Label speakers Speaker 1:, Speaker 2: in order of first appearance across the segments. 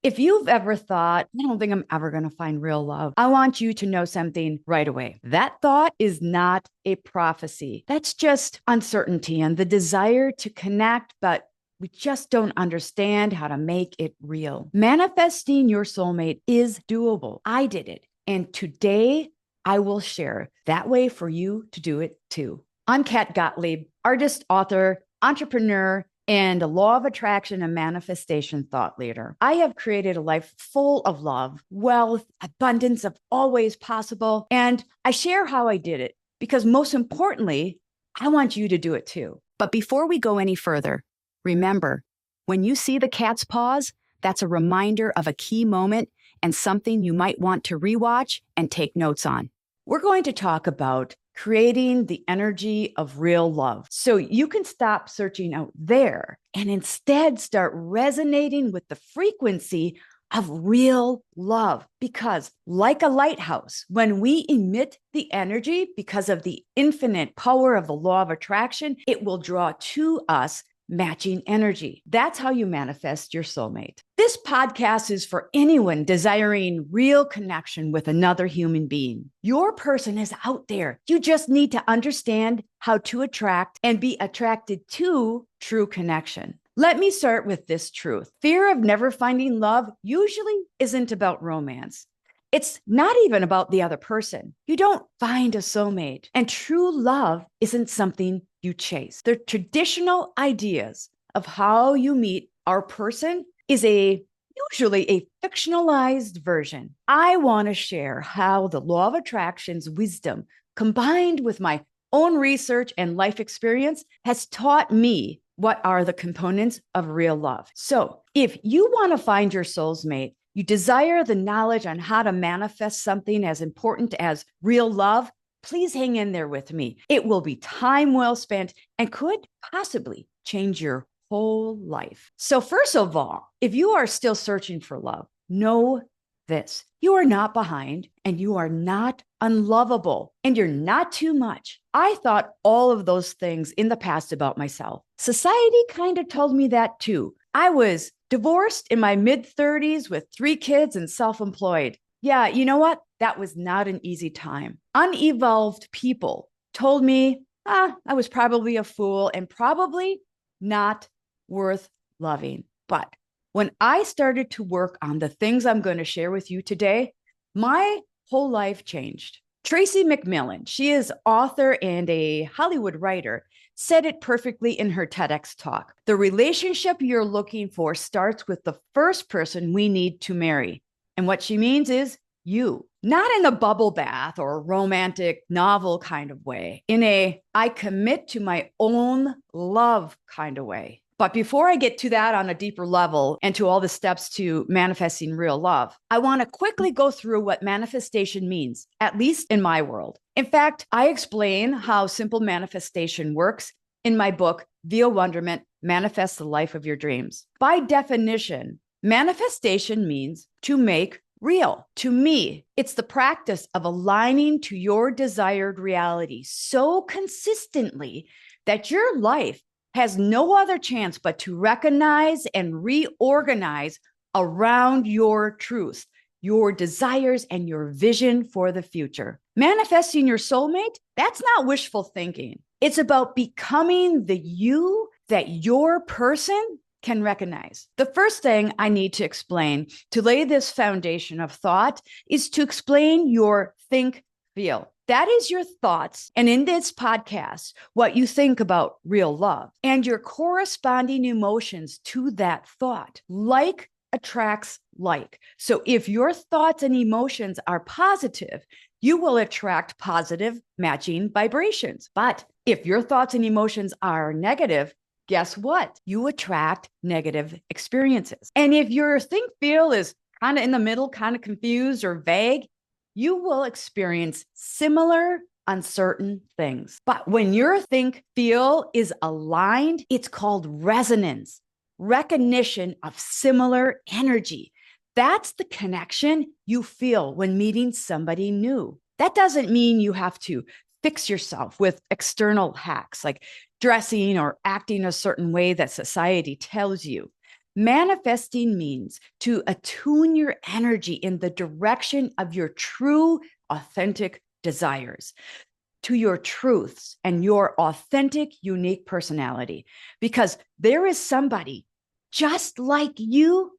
Speaker 1: If you've ever thought, I don't think I'm ever going to find real love, I want you to know something right away. That thought is not a prophecy. That's just uncertainty and the desire to connect, but we just don't understand how to make it real. Manifesting your soulmate is doable. I did it. And today I will share that way for you to do it too. I'm Kat Gottlieb, artist, author, entrepreneur, and a law of attraction and manifestation thought leader. I have created a life full of love, wealth, abundance of always possible. And I share how I did it because most importantly, I want you to do it too. But before we go any further, remember, when you see the cat's paws, that's a reminder of a key moment and something you might want to rewatch and take notes on. We're going to talk about creating the energy of real love. So you can stop searching out there and instead start resonating with the frequency of real love. Because like a lighthouse, when we emit the energy because of the infinite power of the law of attraction, it will draw to us matching energy. That's how you manifest your soulmate. This podcast is for anyone desiring real connection with another human being. Your person is out there. You just need to understand how to attract and be attracted to true connection. Let me start with this truth. Fear of never finding love usually isn't about romance. It's not even about the other person. You don't find a soulmate, and true love isn't something you chase. The traditional ideas of how you meet our person is usually a fictionalized version. I want to share how the law of attraction's wisdom, combined with my own research and life experience, has taught me what are the components of real love. So if you want to find your soulmate, you desire the knowledge on how to manifest something as important as real love, please hang in there with me. It will be time well spent and could possibly change your whole life. So first of all, if you are still searching for love, know this. You are not behind and you are not unlovable and you're not too much. I thought all of those things in the past about myself. Society kind of told me that too. I was divorced in my mid-30s with 3 kids and self-employed. Yeah, you know what? That was not an easy time. Unevolved people told me, I was probably a fool and probably not worth loving. But when I started to work on the things I'm going to share with you today, my whole life changed. Tracy McMillan, she is author and a Hollywood writer, said it perfectly in her TEDx talk. The relationship you're looking for starts with the first person we need to marry. And what she means is you, not in a bubble bath or romantic novel kind of way, in a I commit to my own love kind of way. But before I get to that on a deeper level and to all the steps to manifesting real love, I want to quickly go through what manifestation means, at least in my world. In fact, I explain how simple manifestation works in my book, Via Wonderment, Manifest the Life of Your Dreams. By definition, manifestation means to make real. To me, it's the practice of aligning to your desired reality so consistently that your life has no other chance but to recognize and reorganize around your truth, your desires, and your vision for the future. Manifesting your soulmate, that's not wishful thinking. It's about becoming the you that your person can recognize. The first thing I need to explain to lay this foundation of thought is to explain your think, feel. That is your thoughts, and in this podcast, what you think about real love and your corresponding emotions to that thought. Like attracts like. So if your thoughts and emotions are positive, you will attract positive matching vibrations. But if your thoughts and emotions are negative, guess what? You attract negative experiences. And if your think feel is kind of in the middle, kind of confused or vague, you will experience similar uncertain things. But when your think feel is aligned, it's called resonance, recognition of similar energy. That's the connection you feel when meeting somebody new. That doesn't mean you have to fix yourself with external hacks like dressing or acting a certain way that society tells you. Manifesting means to attune your energy in the direction of your true, authentic desires, to your truths and your authentic, unique personality, because there is somebody just like you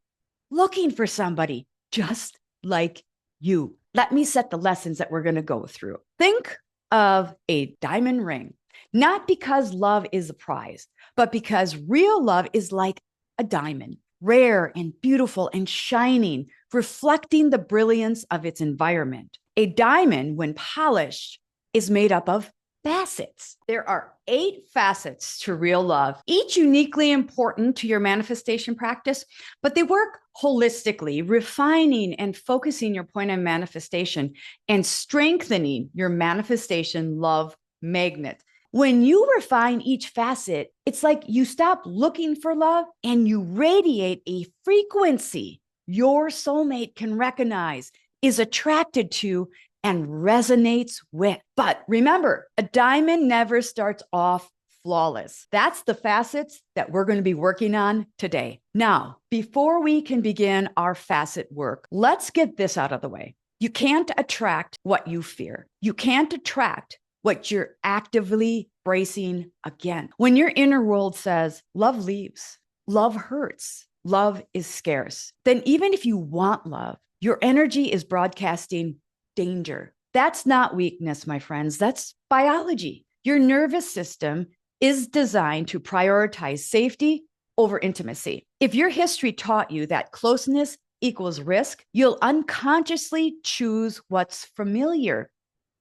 Speaker 1: looking for somebody just like you. Let me set the lessons that we're going to go through. Think of a diamond ring, not because love is a prize, but because real love is like a diamond, rare and beautiful and shining, reflecting the brilliance of its environment. A diamond, when polished, is made up of facets. There are 8 facets to real love, each uniquely important to your manifestation practice, but they work holistically, refining and focusing your point of manifestation and strengthening your manifestation love magnet. When you refine each facet, it's like you stop looking for love and you radiate a frequency your soulmate can recognize, is attracted to, and resonates with. But remember, a diamond never starts off flawless. That's the facets that we're going to be working on today. Now, before we can begin our facet work, let's get this out of the way. You can't attract what you fear. You can't attract what you're actively bracing against. When your inner world says, love leaves, love hurts, love is scarce, then even if you want love, your energy is broadcasting danger. That's not weakness, my friends. That's biology. Your nervous system is designed to prioritize safety over intimacy. If your history taught you that closeness equals risk, you'll unconsciously choose what's familiar,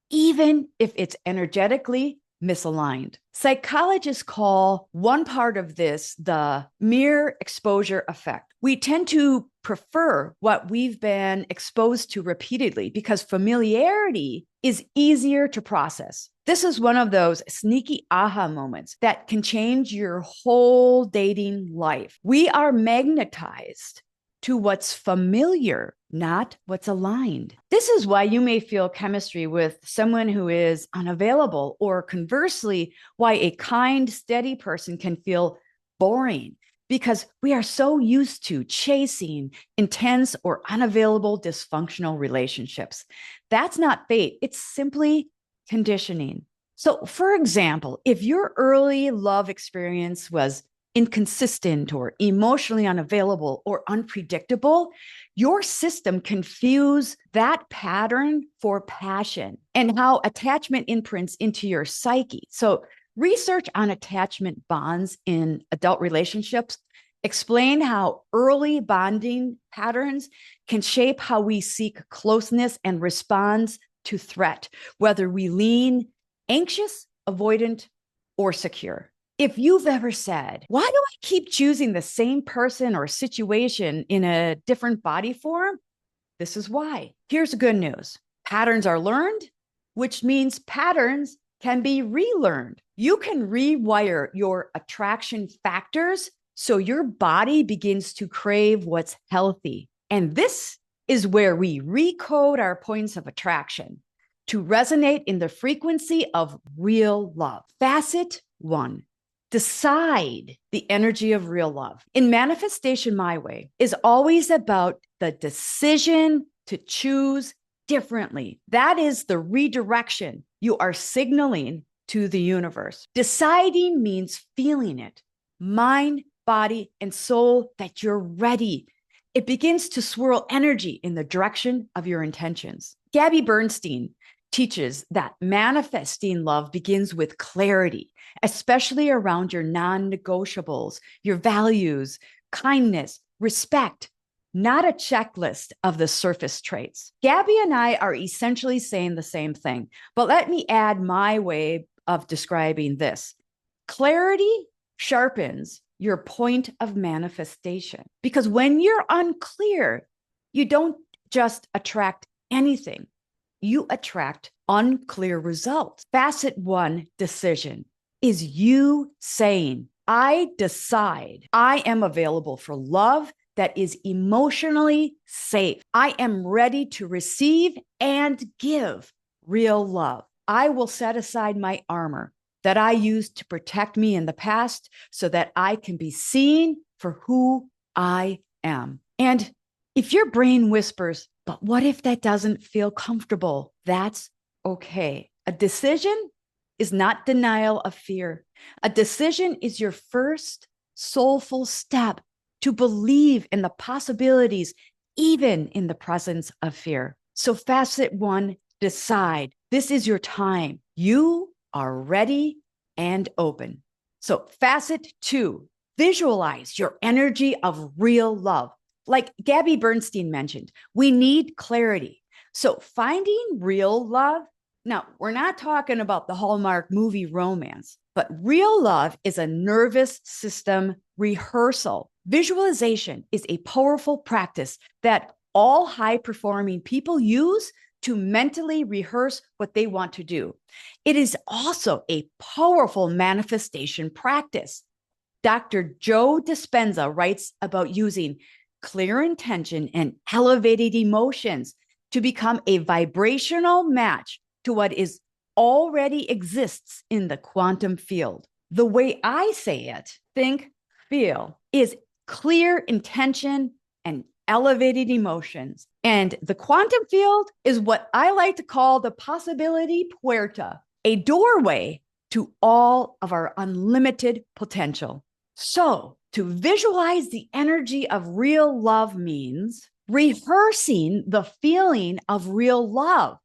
Speaker 1: even if it's energetically misaligned. Psychologists call one part of this the mere exposure effect. We tend to prefer what we've been exposed to repeatedly because familiarity is easier to process. This is one of those sneaky aha moments that can change your whole dating life. We are magnetized to what's familiar, not what's aligned. This is why you may feel chemistry with someone who is unavailable, or conversely, why a kind, steady person can feel boring, because we are so used to chasing intense or unavailable dysfunctional relationships. That's not fate. It's simply conditioning. So, for example, if your early love experience was inconsistent or emotionally unavailable or unpredictable, your system confuse that pattern for passion and how attachment imprints into your psyche. So research on attachment bonds in adult relationships explain how early bonding patterns can shape how we seek closeness and respond to threat, whether we lean anxious, avoidant, or secure. If you've ever said, why do I keep choosing the same person or situation in a different body form? This is why. Here's the good news. Patterns are learned, which means patterns can be relearned. You can rewire your attraction factors so your body begins to crave what's healthy. And this is where we recode our points of attraction to resonate in the frequency of real love. Facet 1. Decide the energy of real love. In Manifestation My Way is always about the decision to choose differently. That is the redirection you are signaling to the universe. Deciding means feeling it, mind, body, and soul, that you're ready. It begins to swirl energy in the direction of your intentions. Gabby Bernstein teaches that manifesting love begins with clarity, especially around your non-negotiables, your values, kindness, respect, not a checklist of the surface traits. Gabby and I are essentially saying the same thing, but let me add my way of describing this. Clarity sharpens your point of manifestation, because when you're unclear, you don't just attract anything. You attract unclear results. Facet 1, decision, is you saying, I decide I am available for love that is emotionally safe. I am ready to receive and give real love. I will set aside my armor that I used to protect me in the past so that I can be seen for who I am. And if your brain whispers, but what if that doesn't feel comfortable? That's okay. A decision is not denial of fear. A decision is your first soulful step to believe in the possibilities, even in the presence of fear. So, facet one, decide. This is your time. You are ready and open. So, facet two, visualize your energy of real love. Like Gabby Bernstein mentioned, we need clarity. So, finding real love. Now, we're not talking about the Hallmark movie romance, but real love is a nervous system rehearsal. Visualization is a powerful practice that all high-performing people use to mentally rehearse what they want to do. It is also a powerful manifestation practice. Dr. Joe Dispenza writes about using clear intention and elevated emotions to become a vibrational match to what is already exists in the quantum field. The way I say it, think, feel, is clear intention and elevated emotions. And the quantum field is what I like to call the possibility puerta, a doorway to all of our unlimited potential. So, to visualize the energy of real love means rehearsing the feeling of real love,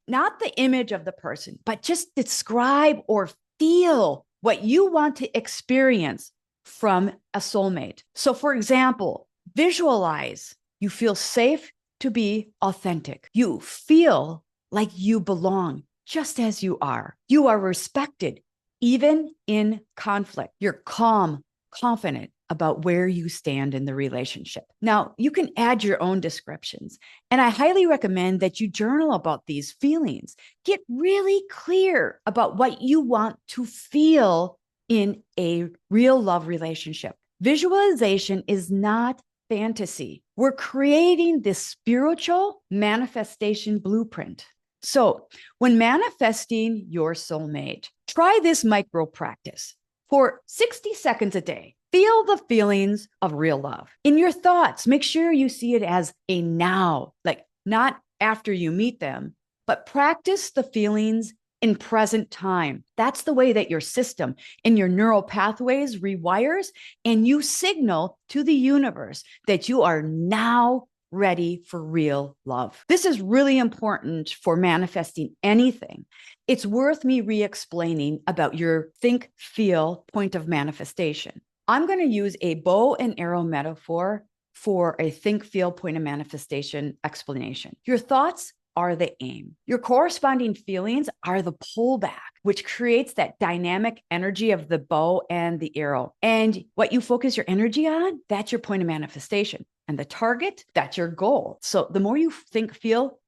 Speaker 1: not the image of the person, but just describe or feel what you want to experience from a soulmate. So, for example, visualize you feel safe to be authentic. You feel like you belong just as you are. You are respected, even in conflict. You're calm, confident about where you stand in the relationship. Now, you can add your own descriptions, and I highly recommend that you journal about these feelings. Get really clear about what you want to feel in a real love relationship. Visualization is not fantasy. We're creating this spiritual manifestation blueprint. So, when manifesting your soulmate, try this micro practice. For 60 seconds a day, feel the feelings of real love. In your thoughts, make sure you see it as a now, like not after you meet them, but practice the feelings in present time. That's the way that your system and your neural pathways rewires, and you signal to the universe that you are now ready for real love. This is really important for manifesting anything. It's worth me re-explaining about your think, feel point of manifestation. I'm going to use a bow and arrow metaphor for a think, feel point of manifestation explanation. Your thoughts are the aim. Your corresponding feelings are the pullback, which creates that dynamic energy of the bow and the arrow. And what you focus your energy on, that's your point of manifestation. And the target, that's your goal. So the more you think, feel,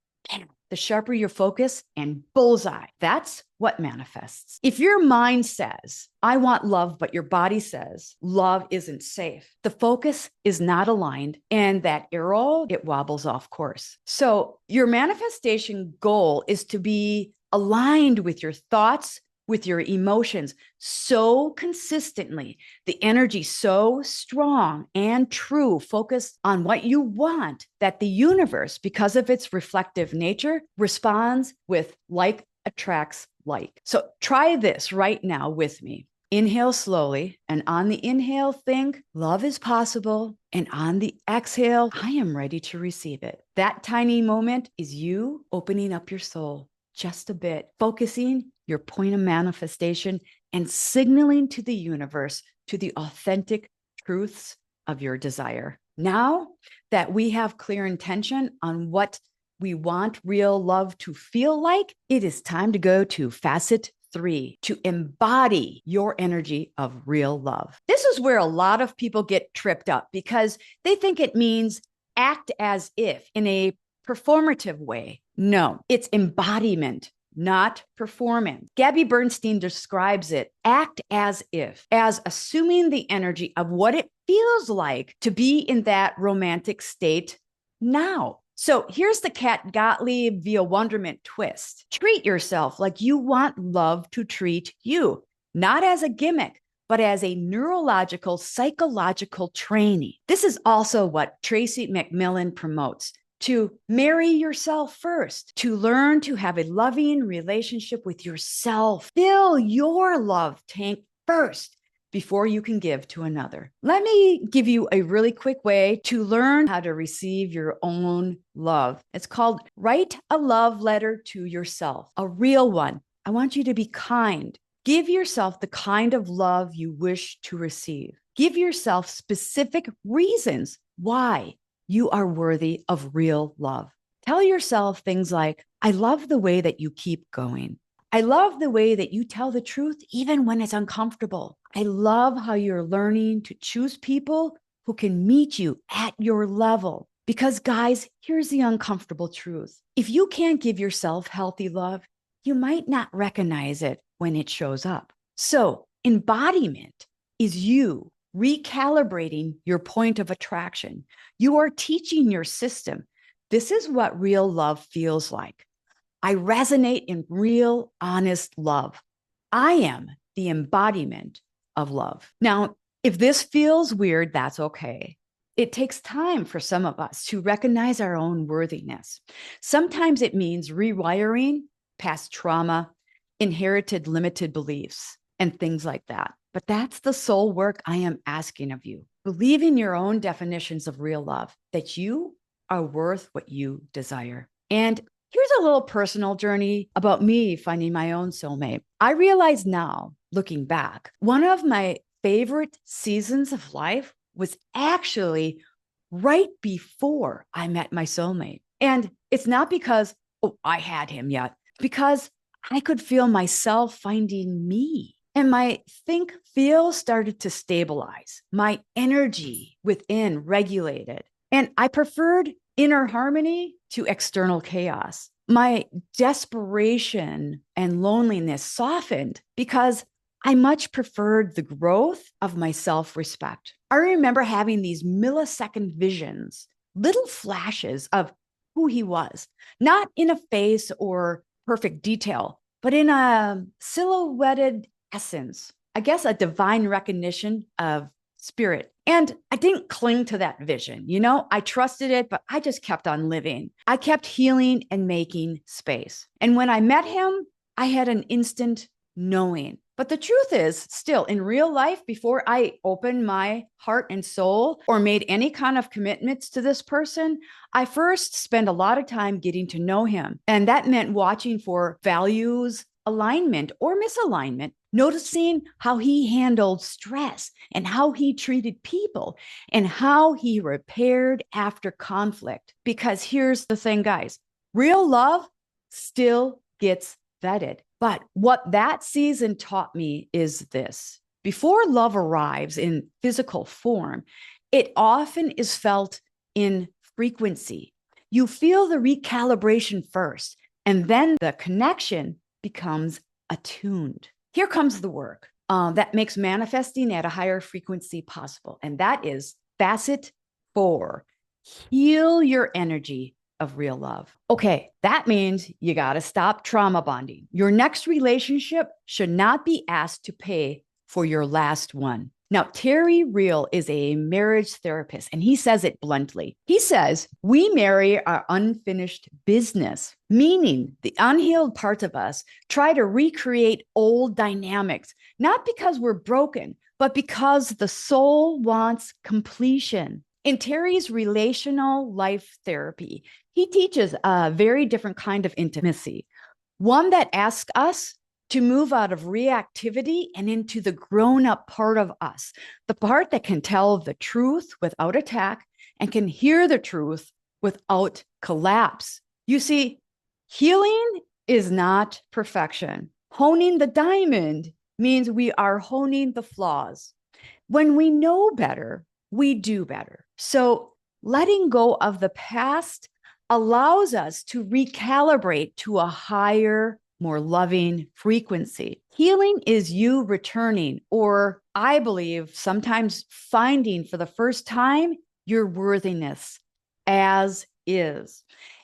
Speaker 1: the sharper your focus, and bullseye. That's what manifests. If your mind says, I want love, but your body says, love isn't safe, the focus is not aligned, and that arrow, it wobbles off course. So your manifestation goal is to be aligned with your thoughts, with your emotions so consistently, the energy so strong and true, focused on what you want, that the universe, because of its reflective nature, responds with like attracts like. So try this right now with me. Inhale slowly, and on the inhale, think love is possible. And on the exhale, I am ready to receive it. That tiny moment is you opening up your soul just a bit, focusing your point of manifestation and signaling to the universe, to the authentic truths of your desire. Now that we have clear intention on what we want real love to feel like, it is time to go to facet 3, to embody your energy of real love. This is where a lot of people get tripped up because they think it means act as if in a performative way. No, it's embodiment, not performance. Gabby Bernstein describes it, act as if, as assuming the energy of what it feels like to be in that romantic state now. So here's the Cat Gottlieb via wonderment twist. Treat yourself like you want love to treat you, not as a gimmick, but as a neurological, psychological training. This is also what Tracy McMillan promotes. To marry yourself first, to learn to have a loving relationship with yourself. Fill your love tank first before you can give to another. Let me give you a really quick way to learn how to receive your own love. It's called Write a Love Letter to Yourself, a real one. I want you to be kind. Give yourself the kind of love you wish to receive. Give yourself specific reasons why you are worthy of real love. Tell yourself things like, I love the way that you keep going. I love the way that you tell the truth even when it's uncomfortable. I love how you're learning to choose people who can meet you at your level. Because guys, here's the uncomfortable truth. If you can't give yourself healthy love, you might not recognize it when it shows up. So embodiment is you recalibrating your point of attraction. You are teaching your system. This is what real love feels like. I resonate in real, honest love. I am the embodiment of love. Now, if this feels weird, that's okay. It takes time for some of us to recognize our own worthiness. Sometimes it means rewiring past trauma, inherited limited beliefs, and things like that. But that's the soul work I am asking of you. Believe in your own definitions of real love, that you are worth what you desire. And here's a little personal journey about me finding my own soulmate. I realize now, looking back, one of my favorite seasons of life was actually right before I met my soulmate. And it's not because, oh, I had him yet, because I could feel myself finding me. And my think feel started to stabilize. My energy within regulated. And I preferred inner harmony to external chaos. My desperation and loneliness softened because I much preferred the growth of my self-respect. I remember having these millisecond visions, little flashes of who he was, not in a face or perfect detail, but in a silhouetted essence, I guess a divine recognition of spirit. And I didn't cling to that vision. I trusted it, but I just kept on living. I kept healing and making space. And when I met him, I had an instant knowing. But the truth is, still in real life, before I opened my heart and soul or made any kind of commitments to this person, I first spent a lot of time getting to know him. And that meant watching for values, alignment or misalignment, noticing how he handled stress and how he treated people and how he repaired after conflict. Because here's the thing, guys, real love still gets vetted. But what that season taught me is this: before love arrives in physical form, it often is felt in frequency. You feel the recalibration first, and then the connection becomes attuned. Here comes the work that makes manifesting at a higher frequency possible. And that is Facet 4, heal your energy of real love. Okay, that means you got to stop trauma bonding. Your next relationship should not be asked to pay for your last one. Now, Terry Real is a marriage therapist, and he says it bluntly. He says, we marry our unfinished business, meaning the unhealed parts of us try to recreate old dynamics, not because we're broken, but because the soul wants completion. In Terry's relational life therapy, he teaches a very different kind of intimacy, one that asks us to move out of reactivity and into the grown-up part of us, the part that can tell the truth without attack and can hear the truth without collapse. You see, healing is not perfection. Honing the diamond means we are honing the flaws. When we know better, we do better. So letting go of the past allows us to recalibrate to a higher, more loving frequency. Healing is you returning, or I believe sometimes finding for the first time, your worthiness as is.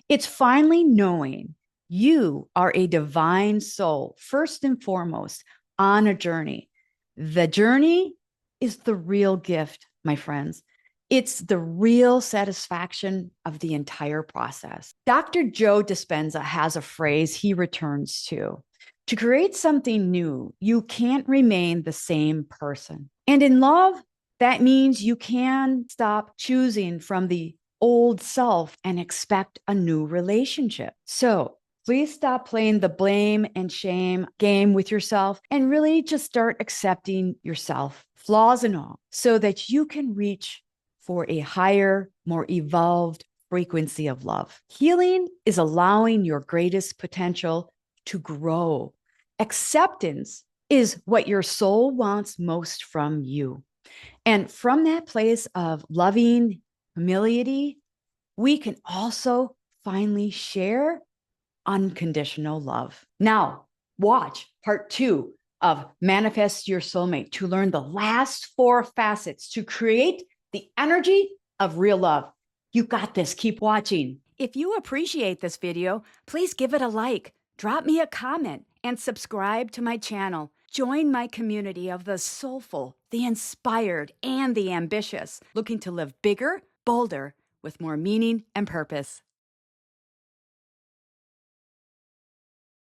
Speaker 1: It's finally knowing you are a divine soul, first and foremost, on a journey. The journey is the real gift, my friends. It's the real satisfaction of the entire process. Dr. Joe Dispenza has a phrase he returns to. To create something new, you can't remain the same person. And in love, that means you can stop choosing from the old self and expect a new relationship. So please stop playing the blame and shame game with yourself and really just start accepting yourself, flaws and all, so that you can reach for a higher, more evolved frequency of love. Healing is allowing your greatest potential to grow. Acceptance is what your soul wants most from you. And from that place of loving humility, we can also finally share unconditional love. Now, watch part 2 of Manifest Your Soulmate to learn the last 4 facets to create the energy of real love. You got this. Keep watching. If you appreciate this video, please give it a like, drop me a comment, and subscribe to my channel. Join my community of the soulful, the inspired, and the ambitious, looking to live bigger, bolder, with more meaning and purpose.